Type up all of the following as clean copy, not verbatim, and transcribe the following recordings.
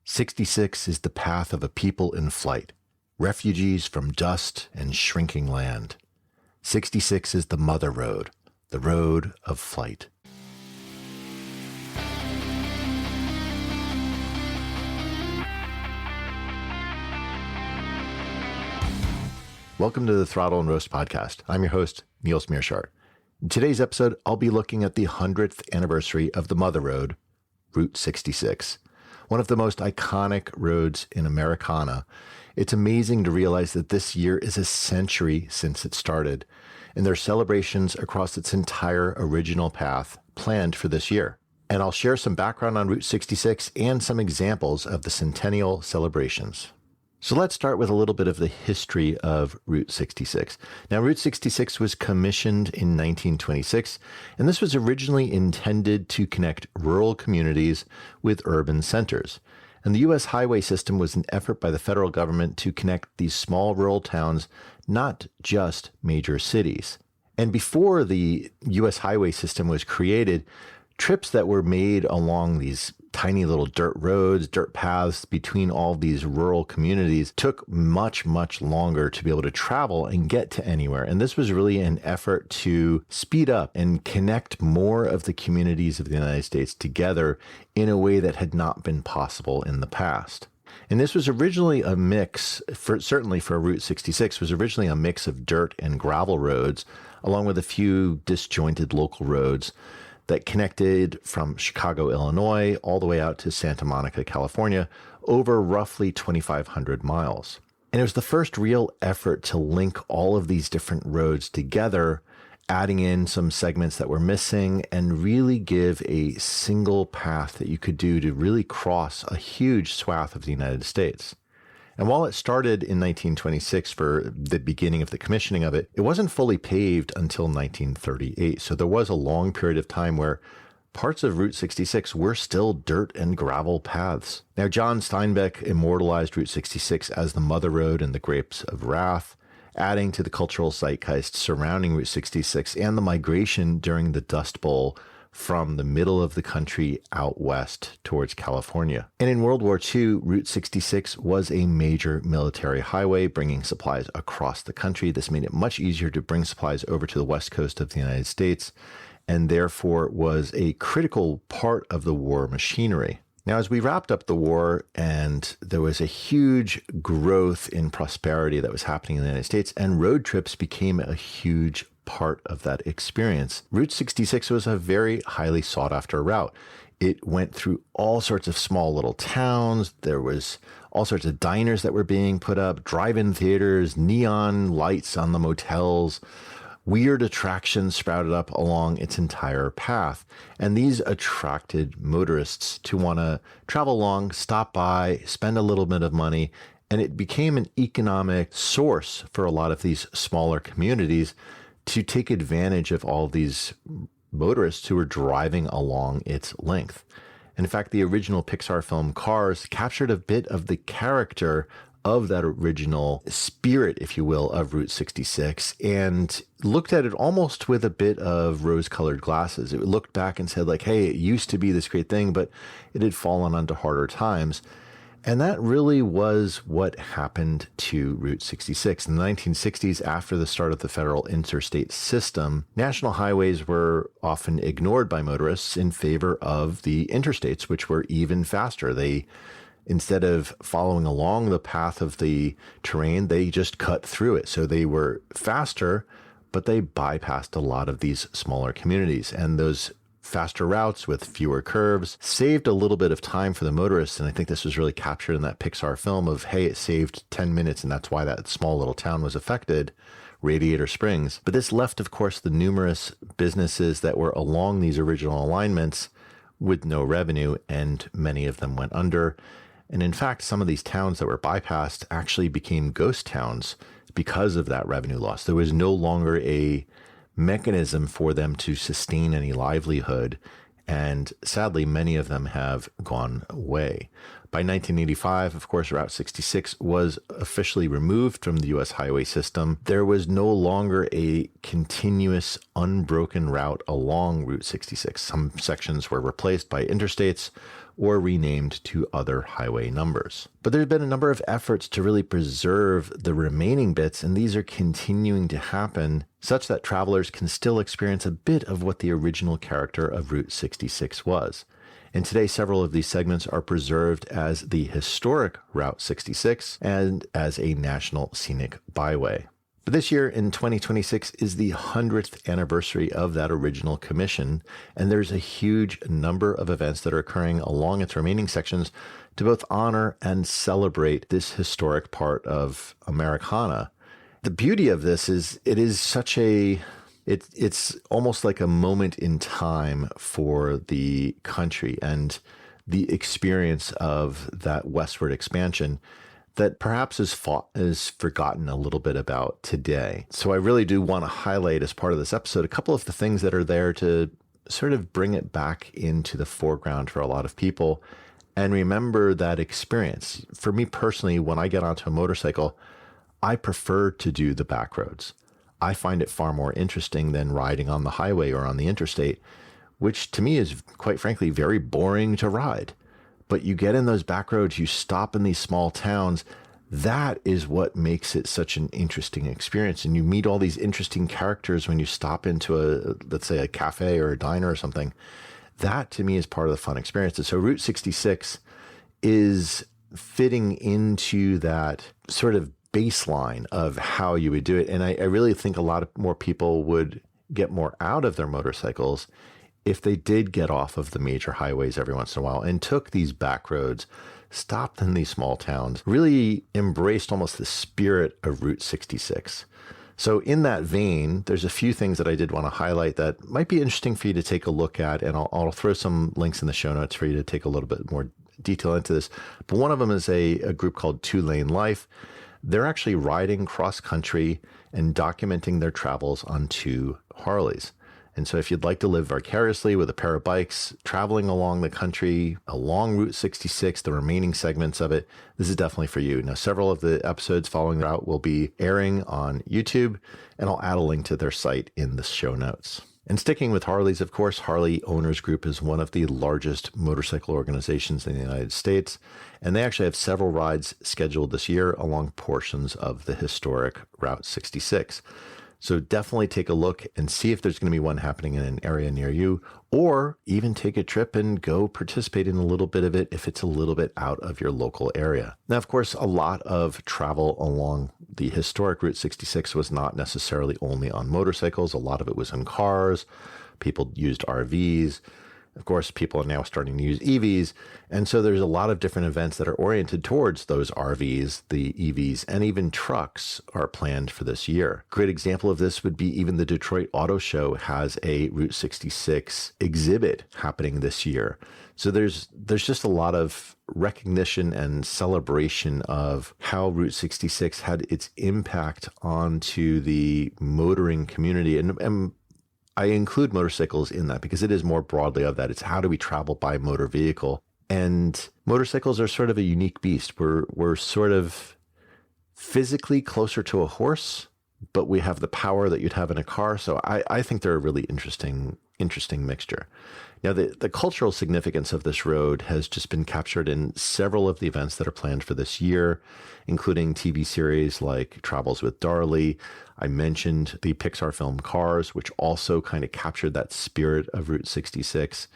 66 is the path of a people in flight, refugees from dust and shrinking land. 66 is the mother road, the road of flight. Welcome to the Throttle and Roast podcast. I'm your host, Niels Mearshart. In today's episode, I'll be looking at the 100th anniversary of the mother road, Route 66. One of the most iconic roads in Americana. It's amazing to realize that this year is a century since it started, and there are celebrations across its entire original path planned for this year. And I'll share some background on Route 66 and some examples of the Centennial celebrations. So let's start with a little bit of the history of Route 66. Now, Route 66 was commissioned in 1926, and this was originally intended to connect rural communities with urban centers. And the U.S. highway system was an effort by the federal government to connect these small rural towns, not just major cities. And before the U.S. highway system was created, trips that were made along these tiny little dirt roads, dirt paths between all these rural communities took much, much longer to be able to travel and get to anywhere. And this was really an effort to speed up and connect more of the communities of the United States together in a way that had not been possible in the past. And this was originally a mix, certainly for Route 66, was originally a mix of dirt and gravel roads, along with a few disjointed local roads that connected from Chicago, Illinois, all the way out to Santa Monica, California, over roughly 2,500 miles. And it was the first real effort to link all of these different roads together, adding in some segments that were missing, and really give a single path that you could do to really cross a huge swath of the United States. And while it started in 1926 for the beginning of the commissioning of it, it wasn't fully paved until 1938. So there was a long period of time where parts of Route 66 were still dirt and gravel paths. Now, John Steinbeck immortalized Route 66 as the Mother Road and the Grapes of Wrath, adding to the cultural zeitgeist surrounding Route 66 and the migration during the Dust Bowl from the middle of the country out west towards California. And in World War II, Route 66 was a major military highway bringing supplies across the country. This made it much easier to bring supplies over to the west coast of the United States, and therefore was a critical part of the war machinery. Now, as we wrapped up the war and there was a huge growth in prosperity that was happening in the United States, and road trips became a huge part of that experience, Route 66 was a very highly sought after route. It went through all sorts of small little towns. There was all sorts of diners that were being put up, drive-in theaters, neon lights on the motels. Weird attractions sprouted up along its entire path. And these attracted motorists to want to travel along, stop by, spend a little bit of money. And it became an economic source for a lot of these smaller communities to take advantage of all these motorists who were driving along its length. And in fact, the original Pixar film Cars captured a bit of the character of that original spirit, if you will, of Route 66 and looked at it almost with a bit of rose-colored glasses. It looked back and said like, hey, it used to be this great thing, but it had fallen onto harder times. And that really was what happened to Route 66. In the 1960s, after the start of the federal interstate system, national highways were often ignored by motorists in favor of the interstates, which were even faster. They, instead of following along the path of the terrain, they just cut through it. So they were faster, but they bypassed a lot of these smaller communities. And those faster routes with fewer curves saved a little bit of time for the motorists. And I think this was really captured in that Pixar film of, hey, it saved 10 minutes and that's why that small little town was affected, Radiator Springs. But this left, of course, the numerous businesses that were along these original alignments with no revenue, and many of them went under. And in fact, some of these towns that were bypassed actually became ghost towns because of that revenue loss. There was no longer a mechanism for them to sustain any livelihood. And sadly, many of them have gone away. By 1985, of course, Route 66 was officially removed from the U.S. highway system. There was no longer a continuous, unbroken route along Route 66. Some sections were replaced by interstates, or renamed to other highway numbers. But there's been a number of efforts to really preserve the remaining bits, and these are continuing to happen such that travelers can still experience a bit of what the original character of Route 66 was. And today, several of these segments are preserved as the historic Route 66 and as a National Scenic Byway. But this year in 2026 is the 100th anniversary of that original commission, and there's a huge number of events that are occurring along its remaining sections to both honor and celebrate this historic part of Americana. The beauty of this is it is such it's almost like a moment in time for the country and the experience of that westward expansion that perhaps is forgotten a little bit about today. So I really do want to highlight as part of this episode a couple of the things that are there to sort of bring it back into the foreground for a lot of people and remember that experience. For me personally, when I get onto a motorcycle, I prefer to do the back roads. I find it far more interesting than riding on the highway or on the interstate, which to me is, quite frankly, very boring to ride. But you get in those back roads, you stop in these small towns. That is what makes it such an interesting experience. And you meet all these interesting characters when you stop into let's say a cafe or a diner or something. That to me is part of the fun experience. And so Route 66 is fitting into that sort of baseline of how you would do it. And I really think a lot of more people would get more out of their motorcycles if they did get off of the major highways every once in a while and took these back roads, stopped in these small towns, really embraced almost the spirit of Route 66. So in that vein, there's a few things that I did want to highlight that might be interesting for you to take a look at, and I'll throw some links in the show notes for you to take a little bit more detail into this. But one of them is a group called 2 Lane Life. They're actually riding cross country and documenting their travels on 2 Harleys. And so if you'd like to live vicariously with a pair of bikes, traveling along the country, along Route 66, the remaining segments of it, this is definitely for you. Now, several of the episodes following the route will be airing on YouTube, and I'll add a link to their site in the show notes. And sticking with Harleys, of course, Harley Owners Group is one of the largest motorcycle organizations in the United States, and they actually have several rides scheduled this year along portions of the historic Route 66. So definitely take a look and see if there's going to be one happening in an area near you, or even take a trip and go participate in a little bit of it if it's a little bit out of your local area. Now, of course, a lot of travel along the historic Route 66 was not necessarily only on motorcycles. A lot of it was in cars. People used RVs. Of course, people are now starting to use EVs. And so there's a lot of different events that are oriented towards those RVs, the EVs, and even trucks are planned for this year. Great example of this would be even the Detroit Auto Show has a Route 66 exhibit happening this year. So there's just a lot of recognition and celebration of how Route 66 had its impact onto the motoring community. And I include motorcycles in that because it is more broadly of that. It's how do we travel by motor vehicle? And motorcycles are sort of a unique beast. We're sort of physically closer to a horse, but we have the power that you'd have in a car. So I think they're a really interesting mixture. Now, the cultural significance of this road has just been captured in several of the events that are planned for this year, including TV series like Travels with Darley. I mentioned the Pixar film Cars, which also kind of captured that spirit of Route 66.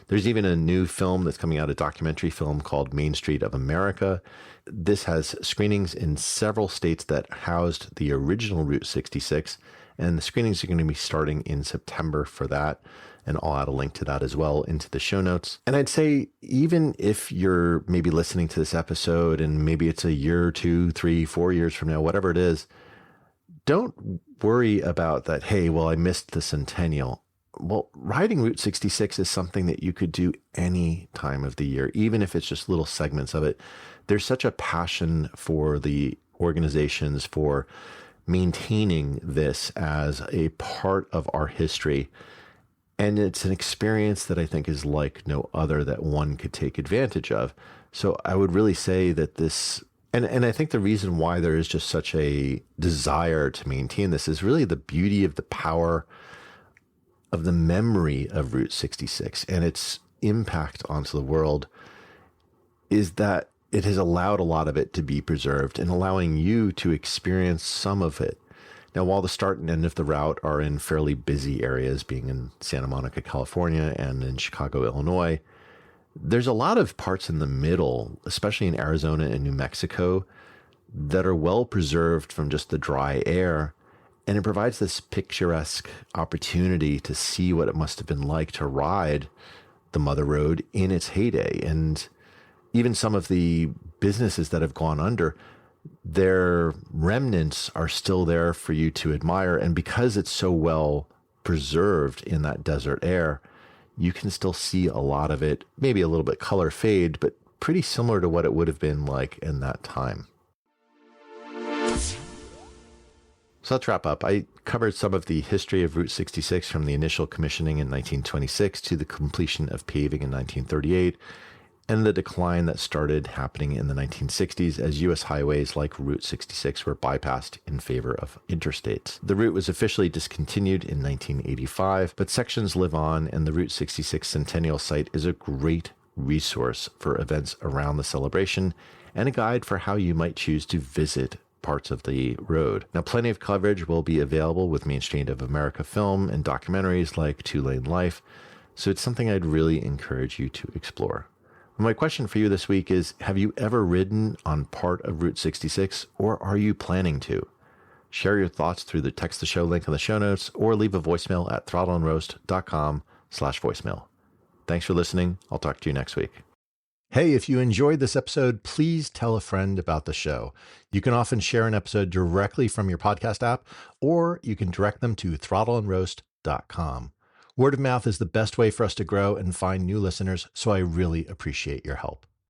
There's even a new film that's coming out, a documentary film called Main Street of America. This has screenings in several states that housed the original Route 66, and the screenings are going to be starting in September for that. And I'll add a link to that as well into the show notes. And I'd say, even if you're maybe listening to this episode and maybe it's a year, 2, 3, 4 years from now, whatever it is, don't worry about that. Hey, well, I missed the Centennial. Well, riding Route 66 is something that you could do any time of the year, even if it's just little segments of it. There's such a passion for the organizations for maintaining this as a part of our history. And it's an experience that I think is like no other that one could take advantage of. So I would really say that this, and I think the reason why there is just such a desire to maintain this is really the beauty of the power of the memory of Route 66 and its impact onto the world is that it has allowed a lot of it to be preserved and allowing you to experience some of it. Now, while the start and end of the route are in fairly busy areas, being in Santa Monica, California, and in Chicago, Illinois, there's a lot of parts in the middle, especially in Arizona and New Mexico, that are well preserved from just the dry air. And it provides this picturesque opportunity to see what it must have been like to ride the Mother Road in its heyday. And even some of the businesses that have gone under, their remnants are still there for you to admire. And because it's so well preserved in that desert air, you can still see a lot of it, maybe a little bit color fade, but pretty similar to what it would have been like in that time. So let's wrap up. I covered some of the history of Route 66 from the initial commissioning in 1926 to the completion of paving in 1938, and the decline that started happening in the 1960s as U.S. highways like Route 66 were bypassed in favor of interstates. The route was officially discontinued in 1985, but sections live on, and the Route 66 Centennial site is a great resource for events around the celebration and a guide for how you might choose to visit parts of the road. Now, plenty of coverage will be available with Main Street of America film and documentaries like Two Lane Life, so it's something I'd really encourage you to explore. My question for you this week is, have you ever ridden on part of Route 66, or are you planning to? Share your thoughts through the text the show link in the show notes, or leave a voicemail at throttleandroast.com/voicemail. Thanks for listening. I'll talk to you next week. Hey, if you enjoyed this episode, please tell a friend about the show. You can often share an episode directly from your podcast app, or you can direct them to throttleandroast.com. Word of mouth is the best way for us to grow and find new listeners, so I really appreciate your help.